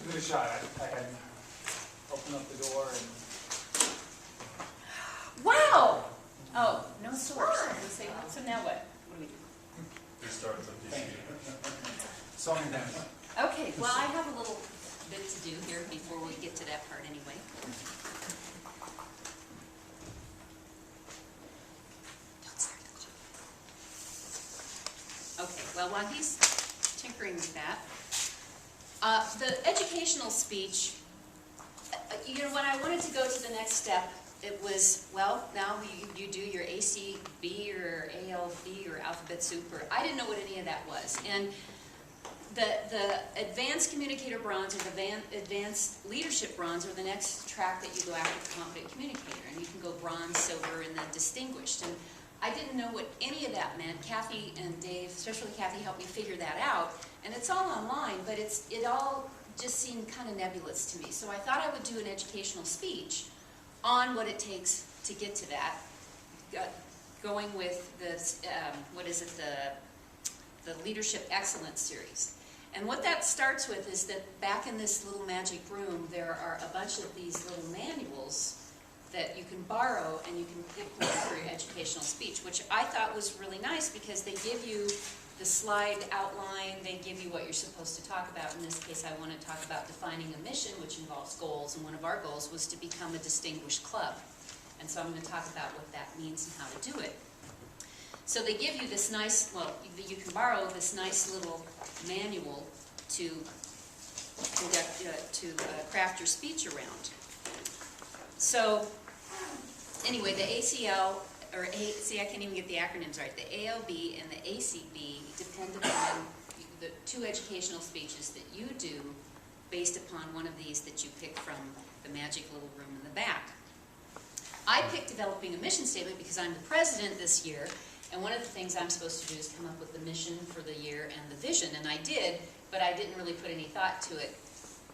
Give it a shot. I can open up the door and... Wow! Oh, no source. So now what? What do we do? It starts with the So many times. Okay, well, I have a little bit to do here before we get to that part anyway. Don't start the clock. Okay, well, while he's tinkering with that, the educational speech, you know, when I wanted to go to the next step, it was, well, now you do your ACB or ALB or alphabet soup, or I didn't know what any of that was. And the advanced communicator bronze or the advanced leadership bronze are the next track that you go after the competent communicator. And you can go bronze, silver, and then distinguished. And I didn't know what any of that meant. Kathy and Dave, especially Kathy, helped me figure that out. And it's all online, but it all just seemed kind of nebulous to me. So I thought I would do an educational speech on what it takes to get to that, going with the, what is it, the Leadership Excellence Series. And what that starts with is that back in this little magic room, there are a bunch of these little manuals that you can borrow and you can implement for your educational speech, which I thought was really nice because they give you the slide outline, they give you what you're supposed to talk about. In this case, I want to talk about defining a mission, which involves goals, and one of our goals was to become a distinguished club. And so I'm going to talk about what that means and how to do it. So they give you this nice, well, you can borrow this nice little manual to craft your speech around. So anyway, the ACL, or see, I can't even get the acronyms right. The ALB and the ACB depend upon the two educational speeches that you do based upon one of these that you pick from the magic little room in the back. I picked developing a mission statement because I'm the president this year, and one of the things I'm supposed to do is come up with the mission for the year and the vision, and I did, but I didn't really put any thought to it.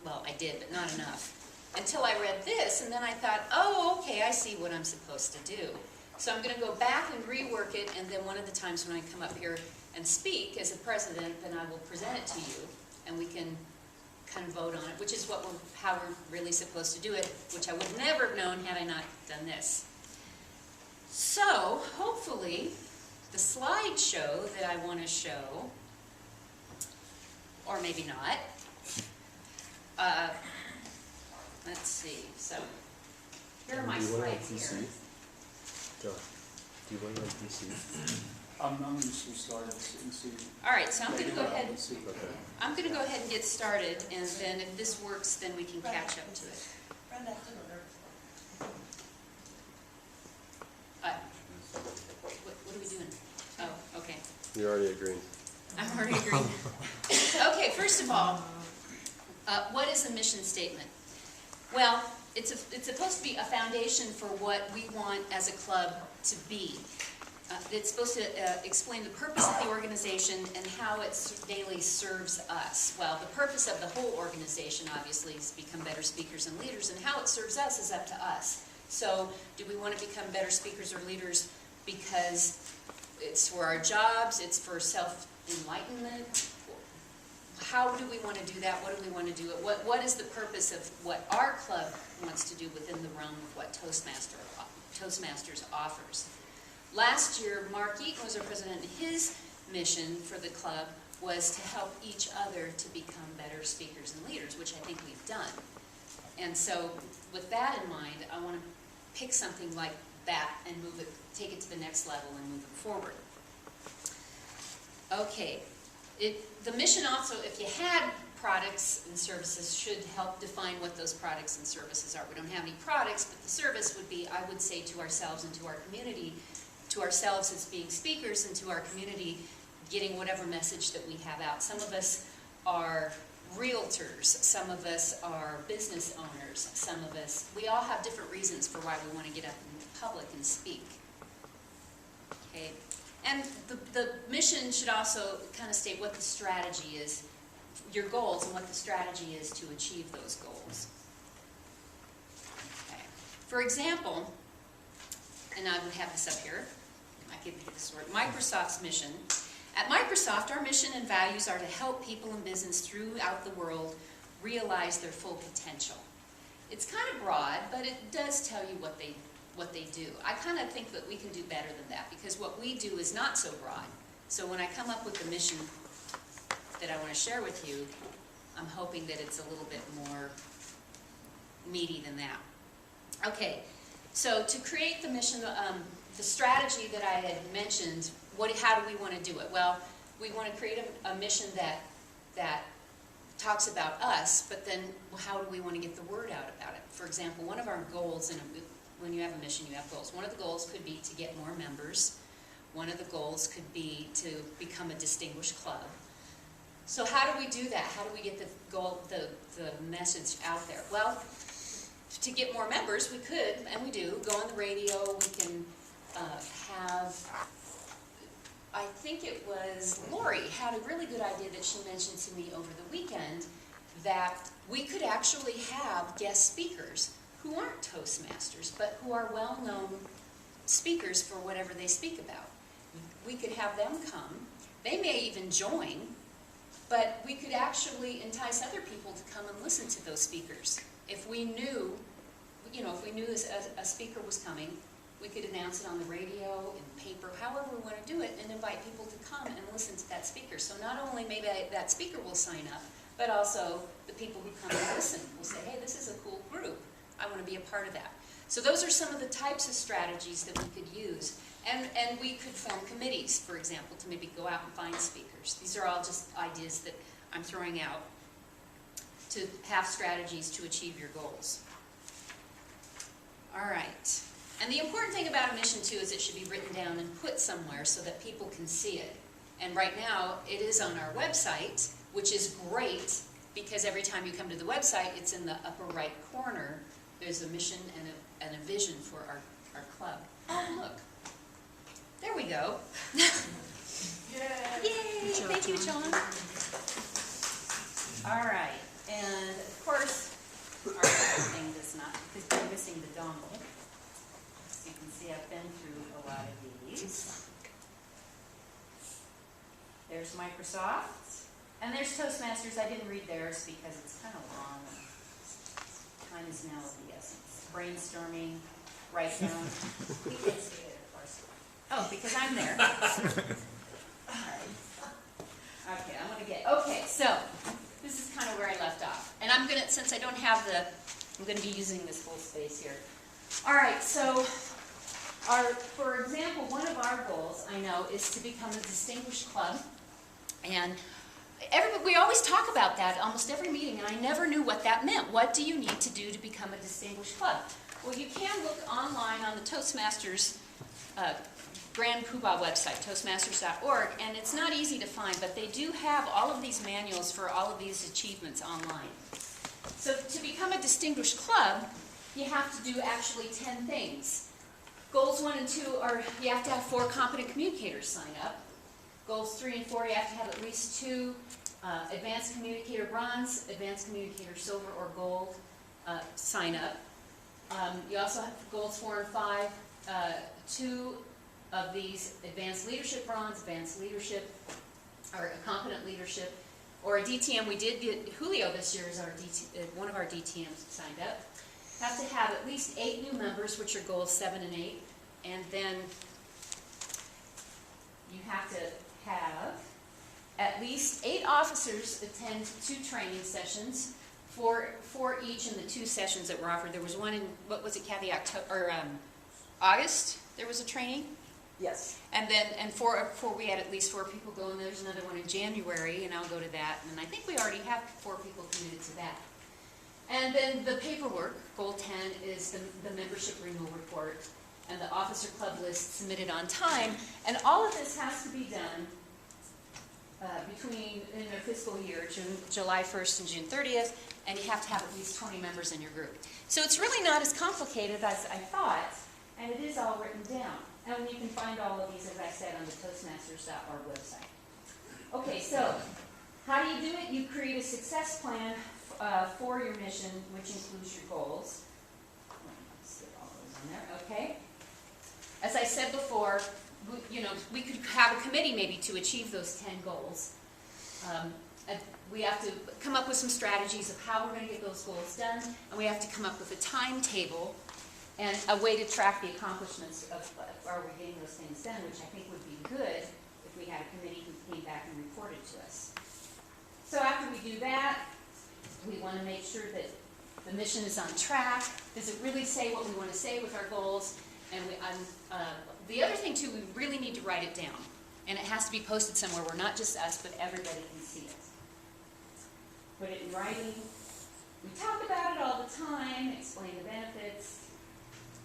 Well, I did, but not enough. Until I read this, and then I thought, oh, okay, I see what I'm supposed to do. So I'm going to go back and rework it, and then one of the times when I come up here and speak as a president, then I will present it to you, and we can kind of vote on it, which is how we're really supposed to do it, which I would never have known had I not done this. So, hopefully, the slideshow that I want to show, or maybe not, let's see, so here are my slides here. John, do you want to DC? I'm going to start and see. All right, so I'm going to go ahead. Okay. I'm going to go ahead and get started, and then if this works, then we can catch up to it. What are we doing? Oh, okay. You're already agreeing. I'm already agreeing. Okay, first of all, what is a mission statement? Well, it's supposed to be a foundation for what we want as a club to be. It's supposed to explain the purpose of the organization and how it daily serves us. Well, the purpose of the whole organization, obviously, is to become better speakers and leaders, and how it serves us is up to us. So, do we want to become better speakers or leaders because it's for our jobs, it's for self-enlightenment? How do we want to do that? What do we want to do? What is the purpose of what our club wants to do within the realm of what Toastmasters offers? Last year, Mark Eaton was our president, and his mission for the club was to help each other to become better speakers and leaders, which I think we've done. And so, with that in mind, I want to pick something like that and take it to the next level and move it forward. Okay. The mission also, if you had products and services, should help define what those products and services are. We don't have any products, but the service would be, I would say, to ourselves and to our community, to ourselves as being speakers, and to our community getting whatever message that we have out. Some of us are realtors, some of us are business owners, some of us, we all have different reasons for why we want to get up in public and speak. Okay. And the mission should also kind of state what the strategy is, your goals, and what the strategy is to achieve those goals. Okay. For example, and I would have this up here, I can get this word, Microsoft's mission. At Microsoft, our mission and values are to help people in business throughout the world realize their full potential. It's kind of broad, but it does tell you what they do. I kind of think that we can do better than that, because what we do is not so broad. So when I come up with the mission that I want to share with you, I'm hoping that it's a little bit more meaty than that. Okay, so to create the mission, the strategy that I had mentioned, how do we want to do it? Well, we want to create a mission that talks about us, but then how do we want to get the word out about it? For example, one of our goals, when you have a mission, you have goals. One of the goals could be to get more members. One of the goals could be to become a distinguished club. So how do we do that? How do we get the message out there? Well, to get more members, we could, and we do, go on the radio. We can have, I think it was Lori had a really good idea that she mentioned to me over the weekend, that we could actually have guest speakers who aren't Toastmasters, but who are well-known speakers for whatever they speak about. We could have them come. They may even join, but we could actually entice other people to come and listen to those speakers. If we knew, if we knew a speaker was coming, we could announce it on the radio, in paper, however we want to do it, and invite people to come and listen to that speaker. So not only maybe that speaker will sign up, but also the people who come and listen will say, hey, this is a cool group. I want to be a part of that. So those are some of the types of strategies that we could use. And we could form committees, for example, to maybe go out and find speakers. These are all just ideas that I'm throwing out to have strategies to achieve your goals. All right. And the important thing about a mission, too, is it should be written down and put somewhere so that people can see it. And right now, it is on our website, which is great, because every time you come to the website, it's in the upper right corner. There's a mission and a vision for our club. Oh, look. There we go. Yay! Yay! Thank you, John. All right. And, of course, our thing does not, because we're missing the dongle. As you can see, I've been through a lot of these. There's Microsoft. And there's Toastmasters. I didn't read theirs because it's kind of long. Time is now of the essence. Brainstorming, write down. We can't see it, of course. Oh, because I'm there. All right. Okay, I'm going to get, okay, so this is kind of where I left off. And I'm going to, since I don't have I'm going to be using this full space here. All right, so for example, one of our goals, I know, is to become a distinguished club. And we always talk about that at almost every meeting, and I never knew what that meant. What do you need to do to become a distinguished club? Well, you can look online on the Toastmasters Grand Poobah website, toastmasters.org, and it's not easy to find, but they do have all of these manuals for all of these achievements online. So to become a distinguished club, you have to do actually 10 things. Goals 1 and 2 are you have to have 4 competent communicators sign up. Goals 3 and 4, you have to have at least 2 advanced communicator bronze, advanced communicator silver or gold sign up. You also have goals 4 and 5, 2 of these advanced leadership bronze, advanced leadership, or a competent leadership, or a DTM. We did get Julio this year as one of our DTMs signed up. Have to have at least 8 new members, which are goals 7 and 8, and then you have to have at least 8 officers attend 2 training sessions for each in the 2 sessions that were offered. There was one in, what was it, Kathy, August, there was a training? Yes. And we had at least 4 people go, and there's another one in January, and I'll go to that. And I think we already have 4 people committed to that. And then the paperwork, goal 10, is the membership renewal report and the officer club list submitted on time. And all of this has to be done in a fiscal year, July 1st and June 30th, and you have to have at least 20 members in your group. So it's really not as complicated as I thought, and it is all written down. And you can find all of these, as I said, on the Toastmasters.org website. Okay, so how do you do it? You create a success plan for your mission, which includes your goals. Let's get all those on there, okay? As I said before, we could have a committee maybe to achieve those 10 goals. we have to come up with some strategies of how we're going to get those goals done, and we have to come up with a timetable and a way to track the accomplishments of, are we getting those things done, which I think would be good if we had a committee who came back and reported to us. So after we do that, we want to make sure that the mission is on track. Does it really say what we want to say with our goals? And the other thing too, we really need to write it down. And it has to be posted somewhere where not just us, but everybody can see it. Put it in writing. We talk about it all the time, explain the benefits.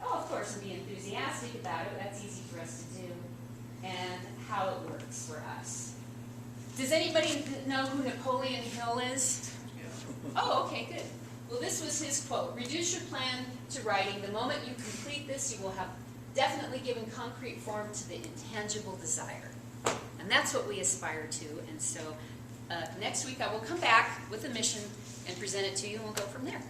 Oh, of course, and be enthusiastic about it. That's easy for us to do. And how it works for us. Does anybody know who Napoleon Hill is? Oh, okay, good. Well, this was his quote. Reduce your plan to writing. The moment you complete this, you will have definitely given concrete form to the intangible desire. And that's what we aspire to. And so next week I will come back with a mission and present it to you, and we'll go from there.